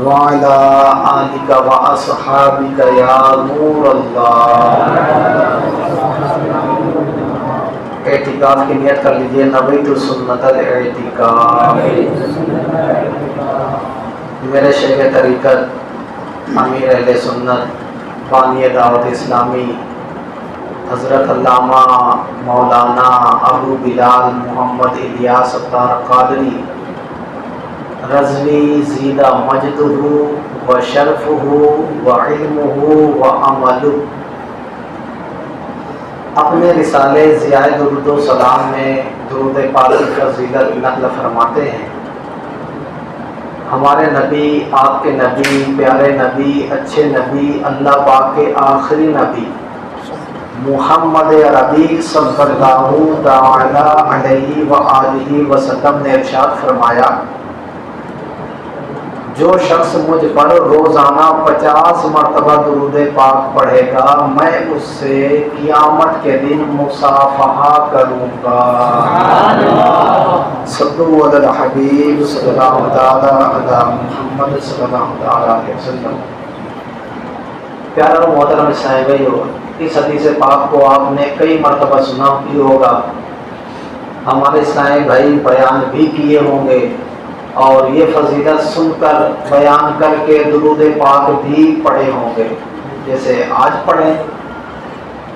وعلى آلك وأصحابك يا نور اللہ۔ اعتکاف کی نیت کر لیجئے، نویت سنت الاعتکاف۔ میرے شیخ طریقت امیر اہل سنت بانی دعوت اسلامی حضرت علامہ مولانا ابو بلال محمد الیاس ستار قادری رضوی زیدہ مجدہ و شرفہ و علمہ و عملہ اپنے رسالے ضیاء درود و سلام میں درود پاک کی فضیلت نقل فرماتے ہیں۔ ہمارے نبی، آپ کے نبی، پیارے نبی، اچھے نبی، اللہ پاک کے آخری نبی محمد عربی صلی اللہ تعالی علیہ وآلہ وسلم نے ارشاد فرمایا، جو شخص مجھ پر روزانہ 50 مرتبہ درود پاک پڑھے گا، میں اس سے قیامت کے دن مصافحہ کروں گا۔ صلو علی الحبیب صلی اللہ تعالی علی محمد صلی اللہ تعالی علیہ وسلم۔ پیارا محترم اسلامی بھائیو، اس حدیث پاک کو آپ نے کئی مرتبہ سنا بھی ہوگا، ہمارے اسلامی بھائی بیان بھی کیے ہوں گے، اور یہ فضیلت سن کر بیان کر کے درود پاک بھی پڑھے ہوں گے جیسے آج پڑھیں۔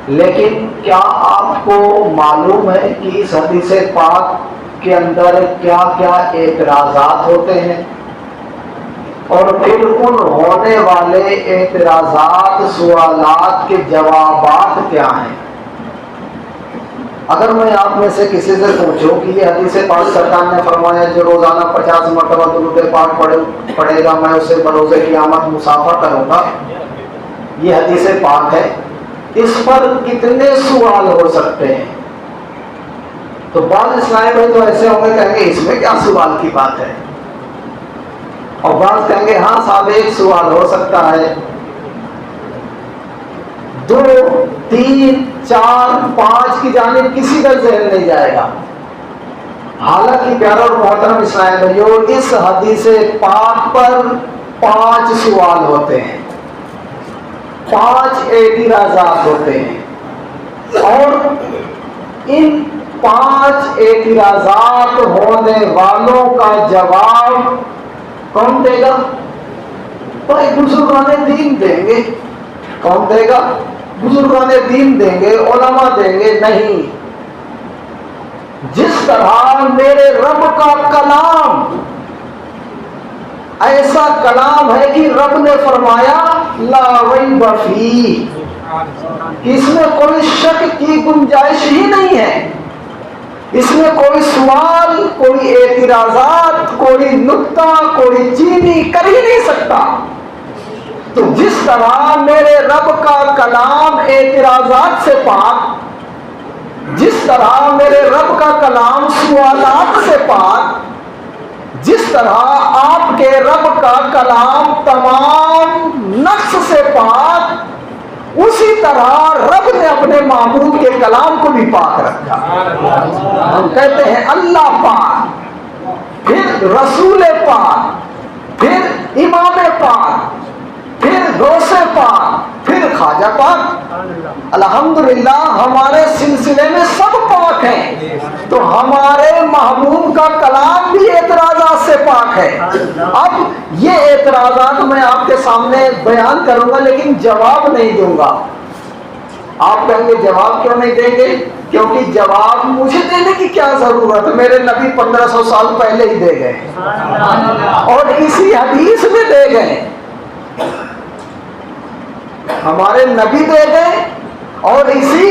لیکن کیا آپ کو معلوم ہے کہ اس حدیث پاک کے اندر کیا کیا اعتراضات ہوتے ہیں، اور پھر ان ہونے والے اعتراضات، سوالات کے جوابات کیا ہیں؟ اگر میں آپ میں سے کسی سے پوچھوں کہ یہ حدیث پاک سرکار نے فرمایا جو روزانہ 50 مرتبہ درود پاک پڑھے گا، میں اسے بروز قیامت مصافحہ کروں گا، یہ حدیث پاک ہے، اس پر کتنے سوال ہو سکتے ہیں؟ تو بعض اسلامی بھائی تو ایسے ہوں گے کہیں گے اس میں کیا سوال کی بات ہے، اور بعض کہیں گے ہاں صاحب ایک سوال ہو سکتا ہے، 2 3 4 5 کی جانب کسی کا ذہن نہیں جائے گا۔ حالانکہ پیارا اور محترم اسلامی بھائیو، اس حدیث پاک پر 5 سوال ہوتے ہیں، 5 اعتراضات ہوتے ہیں، اور ان 5 اعتراضات ہونے والوں کا جواب کون دے گا؟ بھائی بزرگان دین دیں گے۔ کون دے گا؟ بزرگان دین دیں گے، علماء دیں گے؟ نہیں، جس طرح میرے رب کا کلام ایسا کلام ہے کہ رب نے فرمایا لا ریب فیہ، اس میں کوئی شک کی گنجائش ہی نہیں ہے، اس میں کوئی سوال، کوئی اعتراضات، کوئی نکتہ، کوئی چینی کر ہی نہیں سکتا۔ تو جس طرح میرے رب کا کلام اعتراضات سے پاک، جس طرح میرے رب کا کلام سوالات سے پاک، جس طرح آپ کے رب کا کلام تمام نقص سے پاک، اسی طرح رب نے اپنے معبود کے کلام کو بھی پاک رکھا۔ ہم کہتے ہیں اللہ پاک، پھر رسول پاک، پھر امام پاک، پھر غوث پاک، پھر خواجہ پاک۔ الحمدللہ ہمارے سلسلے میں سب پاک ہیں، تو ہمارے محبوب کا کلام بھی اعتراضات سے پاک ہے۔ اب یہ اعتراضات میں آپ کے سامنے بیان کروں گا، لیکن جواب نہیں دوں گا۔ آپ کہیں گے جواب کیوں نہیں دیں گے؟ کیونکہ جواب مجھے دینے کی کیا ضرورت ہے، میرے نبی 1500 سال پہلے ہی دے گئے، اور اسی حدیث میں دے گئے، ہمارے نبی دے گئے اور اسی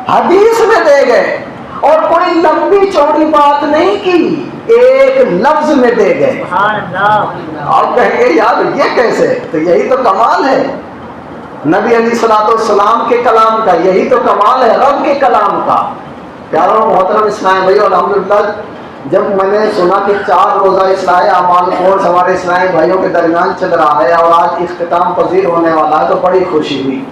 حدیث میں دے گئے، اور کوئی لمبی چوڑی بات نہیں کی، ایک لفظ میں دے گئے۔ آپ کہیں گے یار یہ کیسے؟ تو یہی تو کمال ہے نبی علیہ الصلوۃ والسلام کے کلام کا، یہی تو کمال ہے رب کے کلام کا۔ پیاروں محترم اسلامی بھائی، الحمدللہ جب میں نے سنا کہ 4 روزہ اصلاح اعمال کورس ہمارے اسلامی بھائیوں کے درمیان چل رہا ہے اور آج اختتام پذیر ہونے والا ہے، تو بڑی خوشی ہوئی،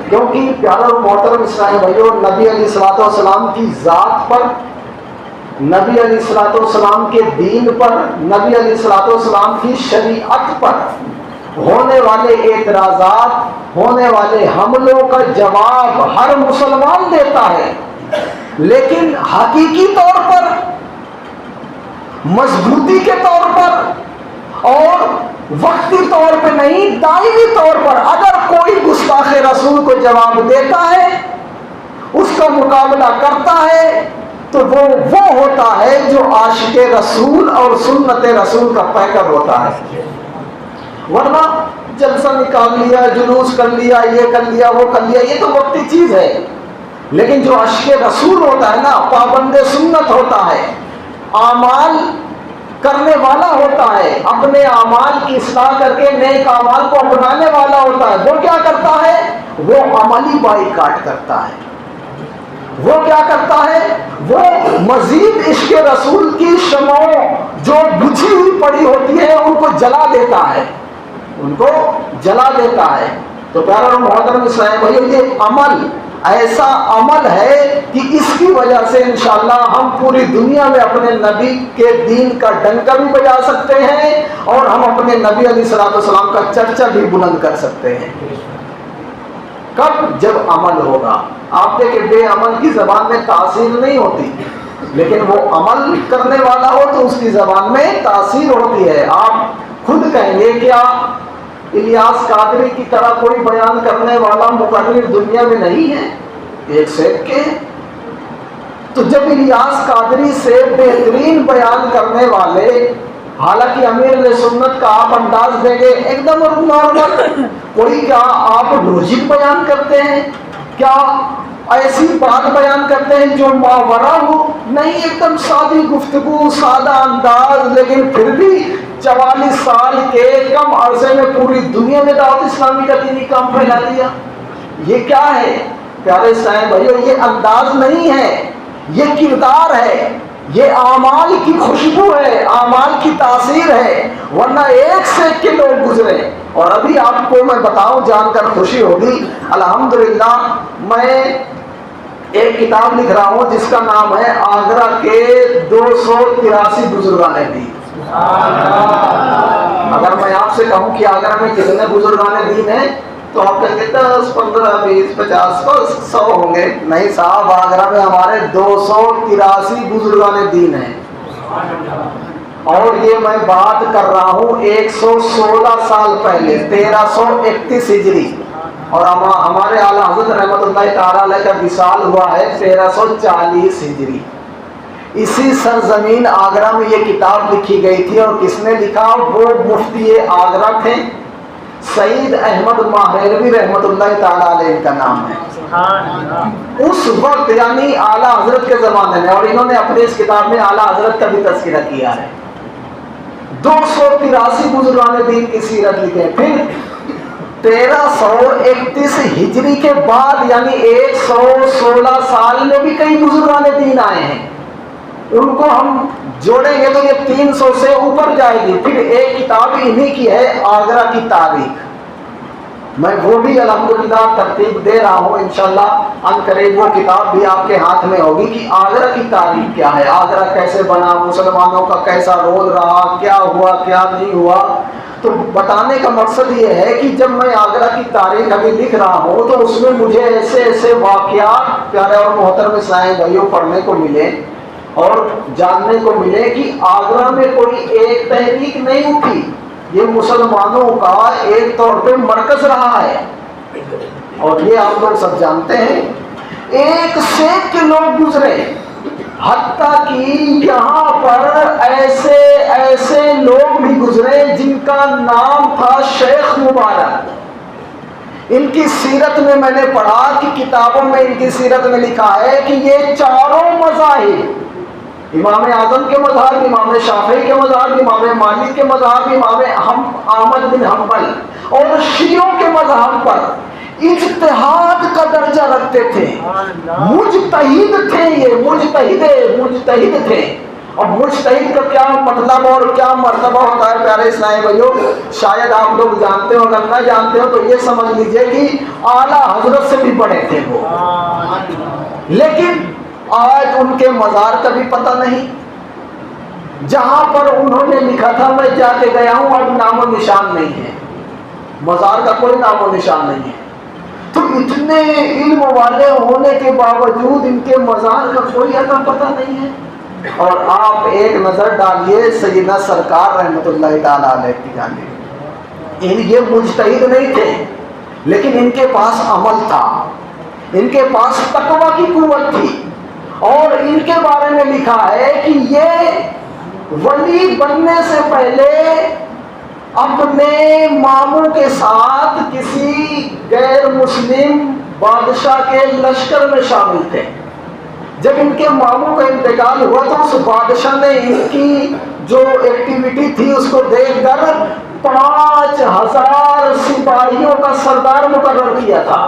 کیونکہ پیاروں محترم اسلامی بھائیوں، نبی علیہ الصلوۃ والسلام کی ذات پر نبی علیہ الصلوۃ والسلام کے دین پر، نبی علیہ الصلوۃ والسلام کی شریعت پر ہونے والے اعتراضات، ہونے والے حملوں کا جواب ہر مسلمان دیتا ہے، لیکن حقیقی طور پر، مضبوطی کے طور پر اور وقتی طور پہ نہیں، دائمی طور پر اگر کوئی گستاخ رسول کو جواب دیتا ہے، اس کا مقابلہ کرتا ہے، تو وہ ہوتا ہے جو عاشق رسول اور سنت رسول کا پیکر ہوتا ہے۔ ورنہ جلسہ نکال لیا، جلوس کر لیا، یہ کر لیا، وہ کر لیا، یہ تو وقتی چیز ہے، لیکن جو عاشق رسول ہوتا ہے نا، پابند سنت ہوتا ہے، اعمال کرنے والا ہوتا ہے، اپنے اعمال کی اصلاح کر کے نیک اعمال کو اپنانے والا ہوتا ہے، وہ کیا کرتا ہے؟ وہ عملی بائیکاٹ کرتا ہے۔ وہ کیا کرتا ہے؟ وہ مزید عشق رسول کی شمعوں جو بجھی ہوئی پڑی ہوتی ہے ان کو جلا دیتا ہے، ان کو جلا دیتا ہے۔ تو پیارا اور محترم اسلام بھائیو، یہ عمل ایسا عمل ہے کہ اس کی وجہ سے انشاءاللہ ہم پوری دنیا میں اپنے نبی کے دین کا ڈنکا بھی بجا سکتے ہیں اور ہم اپنے نبی علیہ الصلوۃ والسلام کا چرچا بھی بلند کر سکتے ہیں۔ کب؟ جب عمل ہوگا۔ آپ دیکھیں بے عمل کی زبان میں تاثیر نہیں ہوتی، لیکن وہ عمل کرنے والا ہو تو اس کی زبان میں تاثیر ہوتی ہے۔ آپ خود کہیں گے کیا الیاس قادری کی طرح کوئی بیان کرنے والا مقرر دنیا میں نہیں ہے؟ ایک سے ایک کے۔ تو جب الیاس قادری سے بہترین بیان کرنے والے، حالانکہ امیر علیہ سنت کا آپ انداز دیں گے ایک دم نارمل، کوئی کیا آپ لوجک بیان کرتے ہیں؟ کیا ایسی بات بیان کرتے ہیں جو ماورا ہو؟ نہیں، ایک دم سادی گفتگو، سادہ انداز، لیکن پھر بھی 44 سال کے کم عرصے میں پوری دنیا میں دعوت اسلامی کا دینی کام پھیلا دیا۔ یہ کیا ہے پیارے اسلام بھائیو؟ یہ انداز نہیں ہے، یہ کردار ہے، یہ اعمال کی خوشبو ہے، اعمال کی تاثیر ہے، ورنہ ایک سے ایک کے لوگ گزرے۔ اور ابھی آپ کو میں بتاؤں، جان کر خوشی ہوگی، الحمدللہ میں ایک کتاب لکھ رہا ہوں جس کا نام ہے آگرہ کے 283 بزرگان دین۔ اگر میں آپ سے کہوں کہ آگرہ میں کتنے بزرگان دین ہیں تو آپ کہیں گے 10 15 20 50 100 ہوں گے۔ نہیں صاحب، آگرہ میں ہمارے 283 بزرگان دین ہیں، اور یہ میں بات کر رہا ہوں 116 سال پہلے، 1331 ہجری، اور ہمارے اعلیٰ حضرت رحمت اللہ تعالیٰ علیہ کا وصال ہوا ہے 1340 ہجری۔ اسی سرزمین آگرہ میں یہ کتاب لکھی گئی تھی، اور کس نے لکھا؟ وہ مفتی آگرہ تھے، سعید احمد ماہروی رحمت اللہ تعالیٰ علیہ کا نام ہے۔ اس وقت یعنی اعلیٰ حضرت کے زمانے میں، اور انہوں نے اپنی اس کتاب میں اعلیٰ حضرت کا بھی تذکرہ کیا ہے، 283 بزرگان دین کی سیرت لکھے۔ پھر 1331 ہجری کے بعد یعنی 116 سال میں بھی کئی بزرگان دین آئے ہیں، ان کو ہم جوڑیں گے تو یہ 300 سے اوپر جائے گی۔ پھر ایک کتاب انہی کی ہے آگرہ کی تاریخ، میں وہ بھی الحمدللہ ترتیب دے رہا ہوں، انشاءاللہ ان قریب وہ کتاب بھی آپ کے ہاتھ میں ہوگی کہ آگرہ کی تاریخ کیا ہے، آگرہ کیسے بنا، مسلمانوں کا کیسا رول رہا، کیا ہوا کیا نہیں ہوا۔ تو بتانے کا مقصد یہ ہے کہ جب میں آگرہ کی تاریخ ابھی لکھ رہا ہوں تو اس میں مجھے ایسے ایسے واقعات پیارے اور محترم اسلامی بھائیوں پڑھنے کو ملے اور جاننے کو ملے کہ آگرہ میں کوئی ایک تحریک نہیں اٹھی، یہ مسلمانوں کا ایک طور پہ مرکز رہا ہے، اور یہ آپ لوگ سب جانتے ہیں۔ ایک سے ایک کے لوگ گزرے، حتیٰ کہ یہاں پر ایسے ایسے لوگ بھی گزرے جن کا نام تھا شیخ مبارک۔ ان کی سیرت میں میں نے پڑھا کہ کتابوں میں ان کی سیرت میں لکھا ہے کہ یہ چاروں مذاہب، امام اعظم کے مذہب، امام شافعی کے مذہب، امام مالک کے مذہب، امام احمد بن حنبل اور شیعوں کے مذہب پر اجتہاد کا درجہ رکھتے تھے، مجتہد تھے، یہ مجتہد تھے۔ اور مجتہد کا کیا مطلب اور کیا مرتبہ ہوتا ہے پیارے اسلامی بھائیوں، شاید آپ لوگ جانتے ہو، اگر نہ جانتے ہو تو یہ سمجھ لیجئے کہ اعلیٰ حضرت سے بھی بڑے تھے وہ، لیکن آج ان کے مزار کا بھی پتہ نہیں، جہاں پر انہوں نے لکھا تھا میں جا کے گیا ہوں، اب نام و نشان نہیں ہے، مزار کا کوئی نام و نشان نہیں ہے۔ تو اتنے علم والے ہونے کے باوجود ان کے مزار کا کوئی اتا پتہ نہیں ہے۔ اور آپ ایک نظر ڈالیے سیدنا سرکار رحمت اللہ تعالیٰ علیہ کی جانب، یہ مجتہد نہیں تھے لیکن ان کے پاس عمل تھا، ان کے پاس تقوی کی قوت تھی، اور ان کے بارے میں لکھا ہے کہ یہ ولی بننے سے پہلے اپنے ماموں کے ساتھ کسی غیر مسلم بادشاہ کے لشکر میں شامل تھے۔ جب ان کے ماموں کا انتقال ہوا تو اس بادشاہ نے ان کی جو ایکٹیویٹی تھی اس کو دیکھ کر 5000 سپاہیوں کا سردار مقرر کیا تھا۔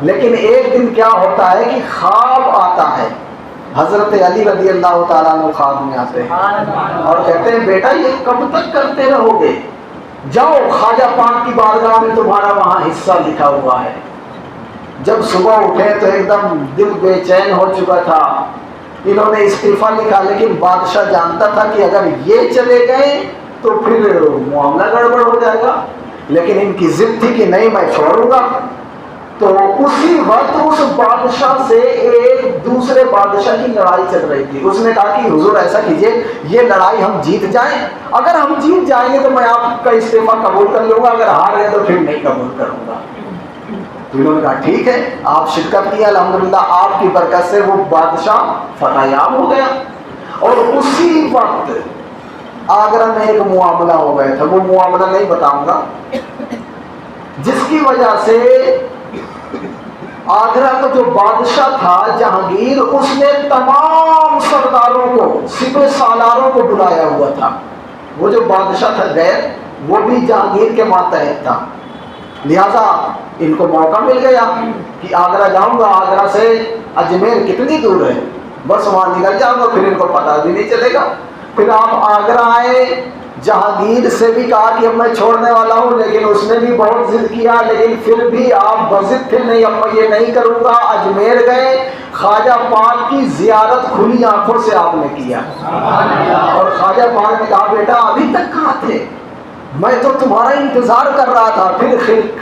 لیکن ایک دن کیا ہوتا ہے کہ خواب آتا ہے، حضرت علی رضی اللہ تعالیٰ عنہ خواب میں آتے ہیں اور کہتے ہیں بیٹا یہ کب تک کرتے رہو گے، جاؤ خواجہ پاک کی بارگاہ میں تمہارا وہاں حصہ لکھا ہوا ہے۔ جب صبح اٹھے تو ایک دم دل بے چین ہو چکا تھا، انہوں نے استعفیٰ لکھا، لیکن بادشاہ جانتا تھا کہ اگر یہ چلے گئے تو پھر معاملہ گڑبڑ ہو جائے گا، لیکن ان کی ضد تھی کہ نہیں میں چھوڑوں گا۔ تو اسی وقت اس بادشاہ سے ایک دوسرے بادشاہ کی لڑائی چل رہی تھی۔ اس نے کہا کہ حضور ایسا کیجئے یہ لڑائی ہم جیت جائیں، اگر ہم جیت جائیں گے تو میں آپ کا استعفیٰ قبول کر لوں گا، اگر ہار گئے تو پھر نہیں قبول کروں گا۔ تو انہوں نے کہا ٹھیک ہے، آپ شرکت کی، الحمدللہ آپ کی برکت سے وہ بادشاہ فتح یاب ہو گیا۔ اور اسی وقت آگرہ میں ایک معاملہ ہو گیا تھا، وہ معاملہ نہیں بتاؤں گا، جس کی وجہ سے آگرہ کا جو بادشاہ تھا جہانگیر، اس نے تمام سرداروں کو، سپہ سالاروں کو بلایا ہوا تھا۔ وہ جو بادشاہ تھا غیر، وہ بھی جہانگیر کے ماتحت تھا، لہذا ان کو موقع مل گیا کہ آگرہ جاؤں گا، آگرہ سے اجمیر کتنی دور ہے، بس وہاں نکل جاؤں گا، پھر ان کو پتہ بھی نہیں چلے گا۔ پھر آپ آگرہ آئے، جہانگیر سے بھی کہا کہ اب میں چھوڑنے والا ہوں، لیکن اس نے بھی بہت ضد کیا، لیکن پھر بھی آپ بضد تھے، نہیں اب میں یہ نہیں کروں گا۔ اجمیر گئے، خواجہ پاک کی زیارت کھلی آنکھوں سے آپ نے کیا، اور خواجہ پاک نے کہا بیٹا ابھی تک کہاں تھے، میں تو تمہارا انتظار کر رہا تھا۔ پھر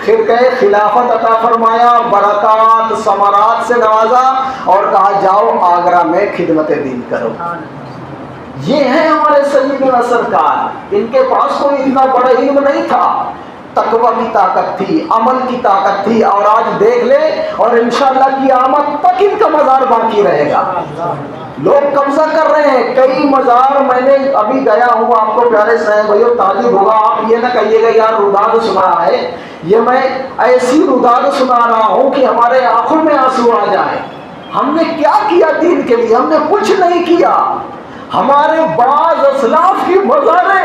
خرقہ خلافت عطا فرمایا، برکات ثمرات سے نوازا، اور کہا جاؤ آگرہ میں خدمت دین کرو۔ یہ ہیں ہمارے سیدنا سرکار، ان کے پاس کوئی اتنا بڑا علم نہیں تھا، تقوی کی طاقت تھی، عمل کی طاقت تھی، اور آج دیکھ لے، اور انشاءاللہ قیامت تک ان کا مزار باقی رہے گا۔ لوگ قبضہ کر رہے ہیں کئی مزار، میں نے ابھی گیا ہوں، آپ کو پیارے صاحب بھائیو تعجب ہوگا، آپ یہ نہ کہیے گا یار روداد سنا ہے، یہ میں ایسی روداد سنا رہا ہوں کہ ہمارے آنکھوں میں آنسو آ جائے۔ ہم نے کیا کیا دین کے لیے؟ ہم نے کچھ نہیں کیا۔ ہمارے بعض اسلاف کی مزاریں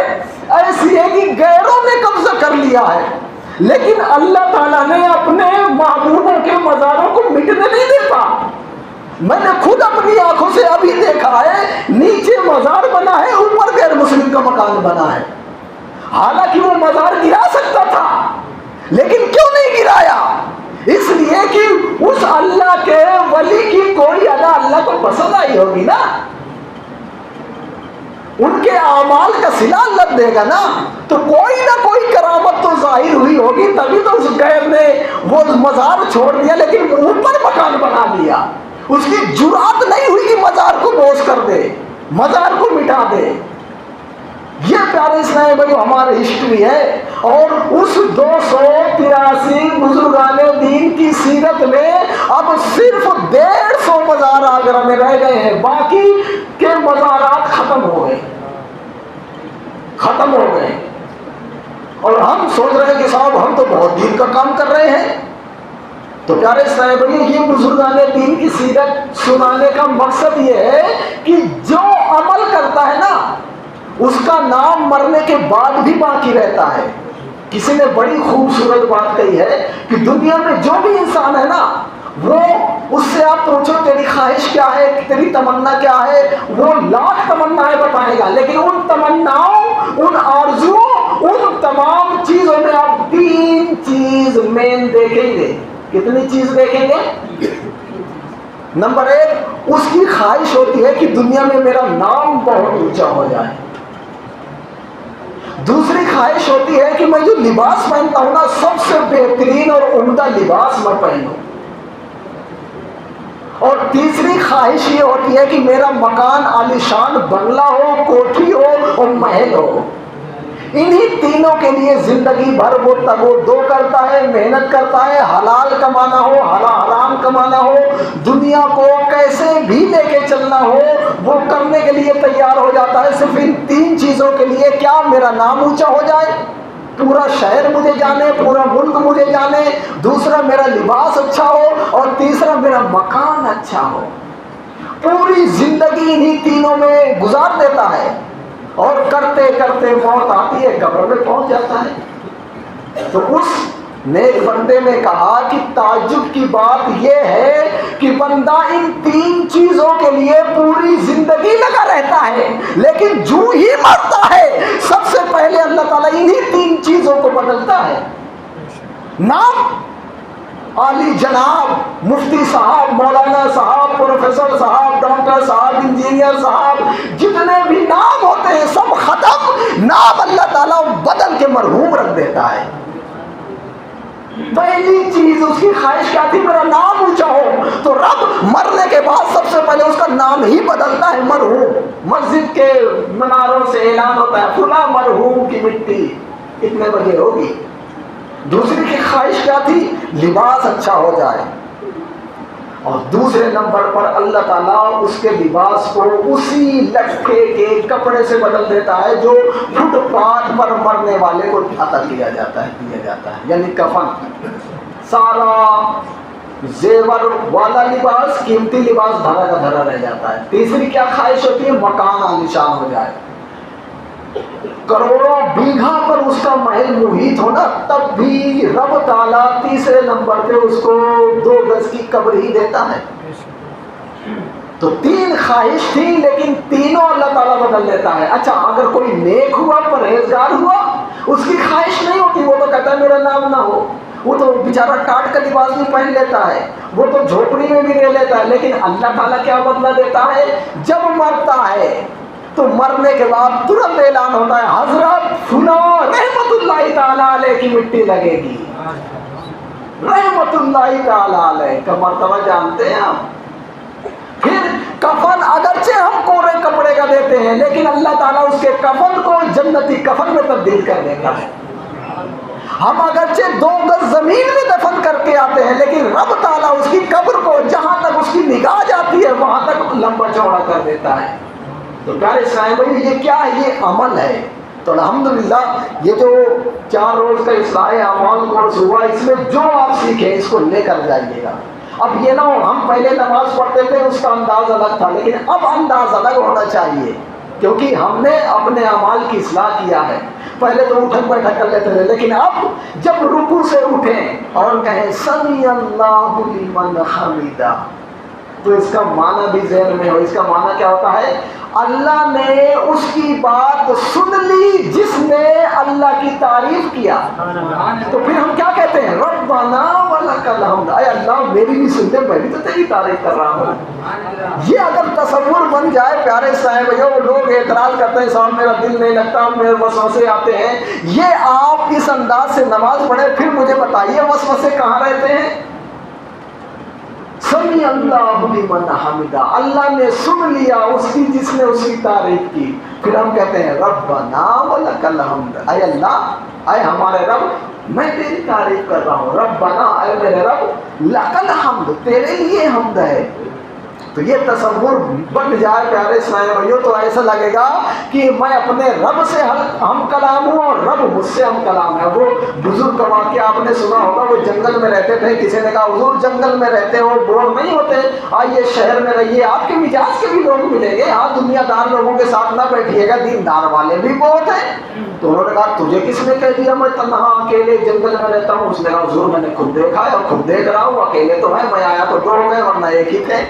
ایسی ہیں کہ غیروں نے قبضہ کر لیا ہے، لیکن اللہ تعالیٰ نے اپنے محبوبوں کے مزاروں کو مٹنے نہیں دیتا۔ میں نے خود اپنی آنکھوں سے ابھی دیکھا ہے، نیچے مزار بنا ہے، اوپر غیر مسلم کا مکان بنا ہے، حالانکہ وہ مزار گرا سکتا تھا، لیکن کیوں نہیں گرایا؟ اس لیے کہ اس اللہ کے ولی کی کوئی ادا اللہ کو پسند آئی ہوگی نا، ان کے اعمال کا صلہ اللہ دے گا نا، تو کوئی نہ کوئی کرامت تو ظاہر ہوئی ہوگی، تبھی تو اس غیر نے وہ مزار چھوڑ دیا، لیکن اوپر مکان بنا دیا۔ اس کی جرات نہیں ہوئی کہ مزار کو بوس کر دے، مزار کو مٹا دے۔ یہ پیارے اسلام بھائی ہماری ہسٹری ہے، اور اس 283 بزرگان دین کی سیرت میں اب صرف 150 مزار آگرہ میں رہ گئے ہیں، باقی کے مزارات ختم ہو گئے، ختم ہو گئے۔ اور ہم سوچ رہے ہیں کہ صاحب ہم تو بہت دین کا کام کر رہے ہیں۔ تو پیارے صاحب یہ بزرگان دین کی سیرت سنانے کا مقصد یہ ہے کہ جو عمل کرتا ہے نا اس کا نام مرنے کے بعد بھی باقی رہتا ہے۔ کسی نے بڑی خوبصورت بات کہی ہے کہ دنیا میں جو بھی انسان ہے نا، وہ اس سے آپ پوچھو تیری خواہش کیا ہے، تیری تمنا کیا ہے، وہ لاکھ تمنائیں بتائے گا، لیکن ان تمناؤں، ان آرزوؤں، ان تمام چیزوں میں آپ 3 چیز مین دیکھیں گے۔ کتنی چیز دیکھیں گے؟ نمبر 1 اس کی خواہش ہوتی ہے کہ دنیا میں میرا نام بہت اونچا ہو جائے. دوسری خواہش ہوتی ہے کہ میں جو لباس پہنتا ہوں نا سب سے بہترین اور عمدہ لباس میں پہنوں. اور تیسری خواہش یہ ہوتی ہے کہ میرا مکان عالیشان بنگلہ ہو، کوٹھی ہو اور محل ہو. انہی تینوں کے لیے زندگی بھر وہ تگ و دو کرتا ہے، محنت کرتا ہے. حلال کمانا ہو، حرام کمانا ہو، دنیا کو کیسے بھی لے کے چلنا ہو، وہ کرنے کے لیے تیار ہو جاتا ہے. صرف ان تین چیزوں کے لیے، کیا میرا نام اونچا ہو جائے، پورا شہر مجھے جانے، پورا ملک مجھے جانے، دوسرا میرا لباس اچھا ہو، اور تیسرا میرا مکان اچھا ہو. پوری زندگی انہی تینوں میں گزار دیتا ہے، اور کرتے کرتے موت آتی ہے، قبر میں پہنچ جاتا ہے. تو اس نیک بندے نے کہا کہ تعجب کی بات یہ ہے کہ بندہ ان تین چیزوں کے لیے پوری زندگی لگا رہتا ہے، لیکن جو ہی مرتا ہے سب سے پہلے اللہ تعالیٰ انہی تین چیزوں کو بدلتا ہے. نام، عالی جناب، مفتی صاحب، مولانا صاحب، پروفیسر صاحب، ڈاکٹر صاحب، انجینئر صاحب، جتنے بھی نام ہوتے ہیں سب ختم. نام اللہ تعالیٰ بدل کے مرحوم رکھ دیتا ہے. پہلی چیز اس کی خواہش کیا تھی؟ میرا نام اونچا ہو. تو رب مرنے کے بعد سب سے پہلے اس کا نام ہی بدلتا ہے، مرحوم. مسجد کے مناروں سے اعلان ہوتا ہے فلاں مرحوم کی مٹی اتنے بجے ہوگی. دوسری کی خواہش کیا تھی؟ لباس اچھا ہو جائے. اور دوسرے نمبر پر اللہ تعالیٰ اس کے لباس کو اسی لٹکے کے کپڑے سے بدل دیتا ہے جو فٹ پاتھ پر مرنے والے کو عطا کیا جاتا ہے، یعنی کفن. سارا زیور والا لباس، قیمتی لباس دھرا کا دھرا رہ جاتا ہے. تیسری کیا خواہش ہوتی ہے؟ مکان عالیشان ہو جائے، کروڑوں بیگھا پر اس کا محل محیط ہونا. تب بھی رب تعالیٰ تیسرے نمبر پہ اس کو 2 گز کی قبر ہی دیتا ہے. تو تین خواہش تھی، لیکن تینوں اللہ تعالیٰ بدل دیتا ہے. اچھا، اگر کوئی نیک ہوا، پرہیزگار ہوا، اس کی خواہش نہیں ہوتی، وہ تو کہتا ہے میرا نام نہ ہو. وہ تو بیچارہ ٹاٹ کا لباس بھی پہن لیتا ہے، وہ تو جھوپڑی میں بھی رہ لیتا ہے. لیکن اللہ تعالیٰ کیا بدلہ دیتا ہے؟ جب مرتا ہے تو مرنے کے بعد ترنت اعلان ہوتا ہے حضرت فلاں رحمت اللہ تعالیٰ علیہ کی مٹی لگے گی. رحمت اللہ تعالیٰ علیہ کا مرتبہ جانتے ہیں آپ. پھر کفن اگرچہ ہم کورے کپڑے کا دیتے ہیں، لیکن اللہ تعالیٰ اس کے کفن کو جنتی کفن میں تبدیل کر دیتا ہے. ہم اگرچہ 2 گز زمین میں دفن کر کے آتے ہیں، لیکن رب تعالیٰ اس کی قبر کو جہاں تک اس کی نگاہ جاتی ہے وہاں تک لمبا چوڑا کر دیتا ہے. تو پیارے اسلام بھائی، یہ کیا ہے؟ یہ عمل ہے. تو الحمدللہ یہ جو 4 روز کا اصلاح اعمال کورس ہوا، اس میں جو آپ سیکھیں اس کو لے کر جائیے گا. اب یہ نہ ہو ہم پہلے نماز پڑھتے تھے اس کا انداز الگ تھا، لیکن اب انداز الگ ہونا چاہیے، کیونکہ ہم نے اپنے اعمال کی اصلاح کیا ہے. پہلے تو اٹھک بیٹھک کر لیتے تھے، لیکن اب جب رکوع سے اٹھیں اور کہیں سمی اللہ لمن حمیدہ، تو اس کا معنی بھی ذہن میں ہو. اس کا معنی کیا ہوتا ہے؟ اللہ نے اس کی بات سن لی جس نے اللہ کی تعریف کیا. تو پھر ہم کیا کہتے ہیں؟ ربنا ولک الحمد. اے اللہ میری بھی سن دے، میں بھی تو تیری تعریف کر رہا ہوں. یہ اگر تصور بن جائے پیارے صاحب، وہ لوگ اعتراض کرتے ہیں صاحب میرا دل نہیں لگتا، میرے وسوسے آتے ہیں. یہ آپ اس انداز سے نماز پڑھیں، پھر مجھے بتائیے وسوسے کہاں رہتے ہیں؟ سمی اللہ لمن حمیدہ، اللہ نے سن لیا اس کی جس نے اس کی تعریف کی. پھر ہم کہتے ہیں ربنا ولک الحمد. اے اللہ، اے ہمارے رب، میں تیری تعریف کر رہا ہوں. ربنا، اے میرے رب، لک الحمد، تیرے لیے حمد ہے. تو یہ تصور بن جائے پیارے اسلام بھائیوں، تو ایسا لگے گا کہ میں اپنے رب سے ہم کلام ہوں اور رب مجھ سے ہم کلام ہے. وہ بزرگ کا واقعہ آپ نے سنا ہوگا، وہ جنگل میں رہتے تھے. کسی نے کہا حضور جنگل میں رہتے ہو، بور نہیں ہوتے؟ آئیے شہر میں رہیے، آپ کے مزاج کے بھی لوگ ملیں گے. ہاں، دنیا دار لوگوں کے ساتھ نہ بیٹھیے گا، دیندار والے بھی بہت ہیں. تو انہوں نے کہا تجھے کس نے کہہ دیا میں تنہا اکیلے جنگل میں رہتا ہوں؟ اس نے کہا حضور میں نے خود دیکھا ہے اور خود دیکھ رہا ہوں، اکیلے تو ہے، میں آیا تو 2 ہو گئے ورنہ 1 ہی تھے.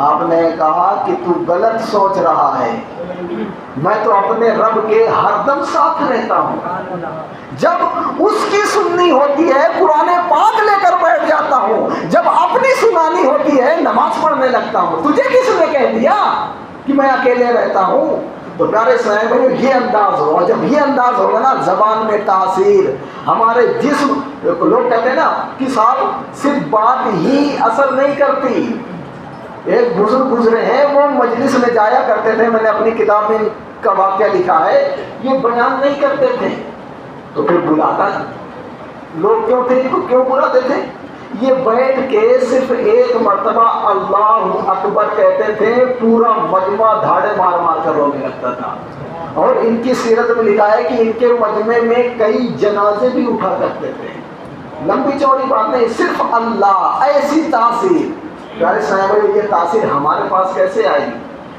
آپ نے کہا کہ تو غلط سوچ رہا ہے. میں تو اپنے رب کے ہر دم ساتھ رہتا ہوں. جب اس کی سننی ہوتی ہے قرآن پاک لے کر بیٹھ جاتا ہوں, جب اپنی سنانی ہوتی ہے نماز پڑھنے لگتا ہوں. تجھے کس نے کہہ دیا کہ میں اکیلے رہتا ہوں؟ تو پیارے صاحب یہ انداز ہو, جب یہ انداز ہوگا نا زبان میں تاثیر, ہمارے جسم, لوگ کہتے ہیں نا کہ صاحب صرف بات ہی اثر نہیں کرتی. ایک بزرگ گزرے ہیں, وہ مجلس میں جایا کرتے تھے, میں نے اپنی کتاب میں کا واقعہ لکھا ہے, یہ بیان نہیں کرتے تھے تو پھر بلاتا لوگ کیوں تھے, کیوں بلاتے تھے؟ یہ بیٹھ کے صرف ایک مرتبہ اللہ اکبر کہتے تھے, پورا مجمع دھاڑے مار مار کر رونے لگتا تھا. اور ان کی سیرت میں لکھا ہے کہ ان کے مجمع میں کئی جنازے بھی اٹھا کرتے تھے. لمبی چوڑی بات نہیں, صرف اللہ. ایسی تاثیر. پیارے صاحب یہ تاثیر ہمارے پاس کیسے آئی؟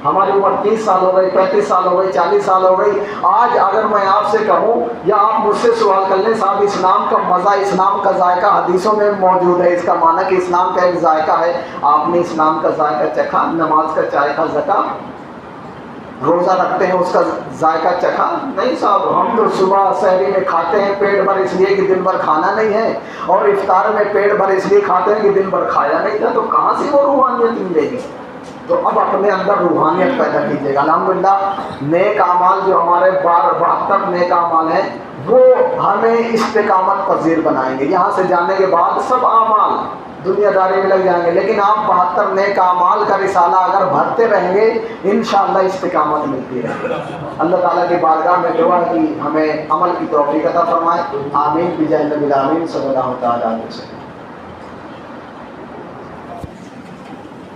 ہماری عمر 30 سال ہو گئی, 35 سال ہو گئی, 40 سال ہو گئی. آج اگر میں آپ سے کہوں یا آپ مجھ سے سوال کر لیں, صاحب اسلام کا مزہ, اسلام کا ذائقہ حدیثوں میں موجود ہے, اس کا معنی کہ اسلام کا ایک ذائقہ ہے. آپ نے اسلام کا ذائقہ چکھا؟ نماز کا ذائقہ چکھا؟ روزہ رکھتے ہیں اس کا ذائقہ چکھا؟ نہیں صاحب, ہم تو صبح سحری میں کھاتے ہیں پیٹ بھر اس لیے کہ دن بھر کھانا نہیں ہے, اور افطار میں پیٹ بھر اس لیے کھاتے ہیں کہ دن بھر کھایا نہیں تھا. تو کہاں سے وہ روحانیت ملے گی؟ تو اب اپنے اندر روحانیت پیدا کیجیے گا. الحمدللہ نیک اعمال جو ہمارے 72 نیک اعمال ہیں وہ ہمیں استقامت پذیر بنائیں گے. یہاں سے جانے کے بعد سب اعمال دنیا داری میں لگ جائیں گے, لیکن آپ 72 نیک اعمال کا رسالہ اگر بھرتے رہیں گے انشاءاللہ استقامت ملتی ہے. اللہ تعالیٰ کی بارگاہ میں دعا کی ہمیں عمل کی توفیق عطا فرمائے. آمین بجاہ نبی العالمین صلی اللہ تعالیٰ علیہ وسلم.